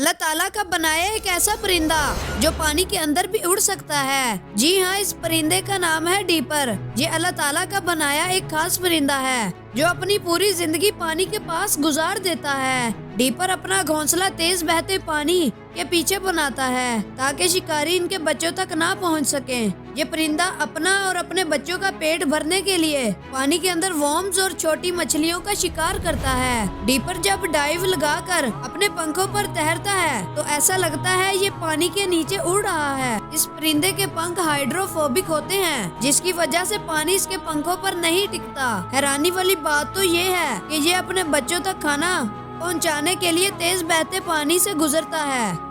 अल्लाह ताला का बनाया एक ऐसा परिंदा जो पानी के अंदर भी उड़ सकता है। जी हाँ, इस परिंदे का नाम है डीपर। ये अल्लाह ताला का बनाया एक खास परिंदा है जो अपनी पूरी जिंदगी पानी के पास गुजार देता है। डीपर अपना घोंसला तेज बहते पानी के पीछे बनाता है ताकि शिकारी इनके बच्चों तक ना पहुंच सके। ये परिंदा अपना और अपने बच्चों का पेट भरने के लिए पानी के अंदर वॉर्म्स और छोटी मछलियों का शिकार करता है। डीपर जब डाइव लगाकर अपने पंखों पर तैरता है तो ऐसा लगता है ये पानी के नीचे उड़ रहा है। इस परिंदे के पंख हाइड्रोफोबिक होते हैं जिसकी वजह से पानी इसके पंखों पर नहीं टिकता। हैरानी वाली बात तो ये है कि ये अपने बच्चों तक खाना पहुंचाने के लिए तेज बहते पानी से गुजरता है।